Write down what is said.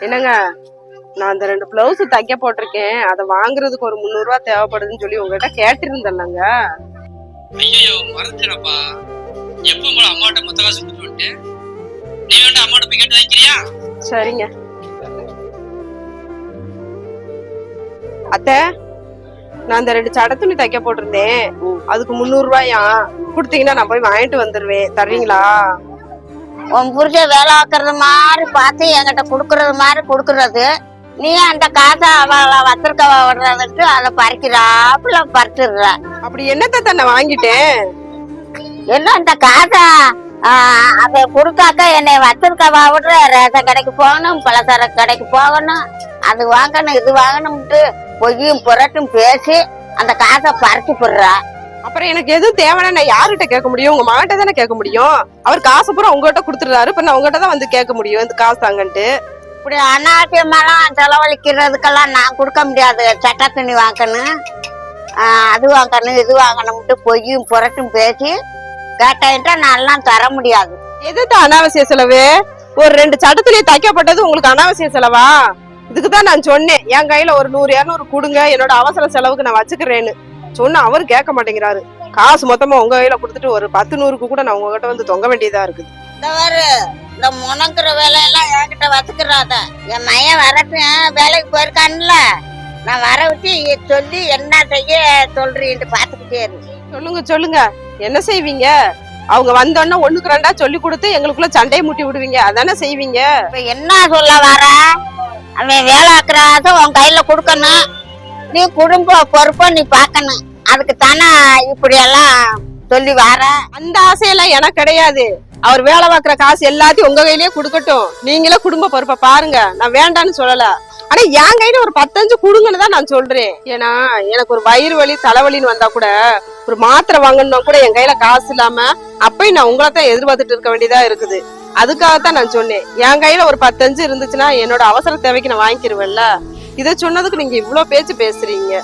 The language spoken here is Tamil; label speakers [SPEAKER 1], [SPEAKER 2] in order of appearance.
[SPEAKER 1] என்னங்க, நான் அந்த 2 பிளவுஸ் தைக்க போட்டிருக்கேன். அதை வாங்குறதுக்கு ஒரு 300 ரூபாய் தேவைப்படுதுன்னு சொல்லி உங்ககிட்ட கேட்டிருந்தேன்லங்க.
[SPEAKER 2] ஐயோ மறந்துடப்பா. எப்ப போல அம்மாட்ட மொத்த காசு கொடுத்து விட்டு நீ வேண்டாம் அம்மாட்ட போய் கேட்டு வைக்கிறியா?
[SPEAKER 1] சரிங்க அத்தை, நான் அந்த 2 சடை துணி தைக்க போட்டிருந்தேன். அதுக்கு 300 ரூபாயா கொடுத்தீங்கன்னா நான் போய் வாங்கிட்டு வந்துருவேன். தர்றீங்களா?
[SPEAKER 3] உன் புரிஞ்ச வேலை ஆக்குறது மாதிரி பார்த்து என்கிட்ட குடுக்கறது மாதிரி குடுக்கறது. நீ அந்த காசை அவளை வச்சிருக்க விடுறதுக்கு அதை பறிக்கிறாப்புல பறிச்சிடுற.
[SPEAKER 1] அப்படி என்னத்த தன்னை வாங்கிட்டேன்?
[SPEAKER 3] என்ன அந்த காசை அதை கொடுத்தாக்கா என்னை வச்சிருக்கவா விடுற. ரேஷன் கடைக்கு போகணும், பலசர கடைக்கு போகணும், அது வாங்கணும் இது வாங்கணும்ட்டு பொய்யும் புரட்டும் பேசி அந்த காசை பறிச்சு போடுறா.
[SPEAKER 1] அப்புறம் எனக்கு எதுவும் தேவைன்னா நான் யாருகிட்ட கேட்க முடியும்? உங்க மகன்கிட்ட தானே கேட்க முடியும். அவர் காசு பூரா உங்ககிட்ட கொடுத்துடுறாரு. இப்ப நான் உங்ககிட்ட தான் வந்து கேட்க முடியும் இந்த காசு தாங்கன்ட்டு.
[SPEAKER 3] இப்படி அநாவசியமெல்லாம் செலவழிக்கிறதுக்கெல்லாம் நான் கொடுக்க முடியாது. சட்டை துணி வாங்கணும், அது வாங்கணும் இது வாங்கணும்ட்டு பொய்யும் புரட்டும் பேசி கேட்டா நான் எல்லாம் தர முடியாது.
[SPEAKER 1] எதுதான் அனாவசிய செலவு? ஒரு 2 சட்டத்திலேயே தைக்கப்பட்டது உங்களுக்கு அனாவசிய செலவா? இதுக்குதான் நான் சொன்னேன், என் கையில ஒரு 100-200 கொடுங்க, என்னோட அவசர செலவுக்கு நான் வச்சுக்கிறேன்னு சொன்ன. அவரு கேட்க மாட்டேங்கிறாரு. காசு மொத்தமா உங்க கையில கொடுத்துட்டு ஒரு 10-100க்கு கூட நான் உங்ககிட்ட வந்து தொங்க வேண்டியதா இருக்குது.
[SPEAKER 3] இந்த வேறு இந்த முணங்குற வேலையெல்லாம் என்கிட்ட வச்சுக்கிறாத. என் மையன் வரட்டும், வேலைக்கு போயிருக்கான்ல, நான் வர வச்சு சொல்லி என்ன செய்ய சொல்றீன்ட்டு பாத்துக்கிட்டே இருக்கு.
[SPEAKER 1] சொல்லுங்க சொல்லுங்க, என்ன செய்வீங்க? அவங்க வந்தோன்னா 1க்கு 2 சொல்லி கொடுத்து எங்களுக்குள்ள சண்டையை மூட்டி விடுவீங்க, அதானே செய்வீங்க.
[SPEAKER 3] இப்ப என்ன சொல்ல வர? அவன் வேலை ஆக்குறாத உன் கையில கொடுக்கணும், நீ குடும்ப பொறுப்பை நீ பாக்கணும். அதுக்கு தானே இப்படி எல்லாம் சொல்லி வர.
[SPEAKER 1] அந்த ஆசையெல்லாம் எனக்கு கிடையாது. அவர் வேலை பார்க்குற காசு எல்லாத்தையும் உங்க கையிலேயே கொடுக்கட்டும், நீங்களே குடும்ப பொறுப்பை பாருங்க. நான் வேண்டான்னு சொல்லல, ஆனா என் கையில ஒரு 10-5 கொடுங்கன்னு தான் நான் சொல்றேன். ஏன்னா எனக்கு ஒரு வயிறு வலி தலைவலின்னு வந்தா கூட, ஒரு மாத்திரை வாங்கணும்னா கூட என் கையில காசு இல்லாம அப்பயும் நான் உங்களை தான் எதிர்பார்த்துட்டு இருக்க வேண்டியதா இருக்குது. அதுக்காகத்தான் நான் சொன்னேன், என் கையில ஒரு 10-5 இருந்துச்சுன்னா என்னோட அவசர தேவைக்கு நான் வாங்கிக்கிருவேன்ல. இதை சொன்னதுக்கு நீங்க இவ்வளவு பேச்சு பேசுறீங்க.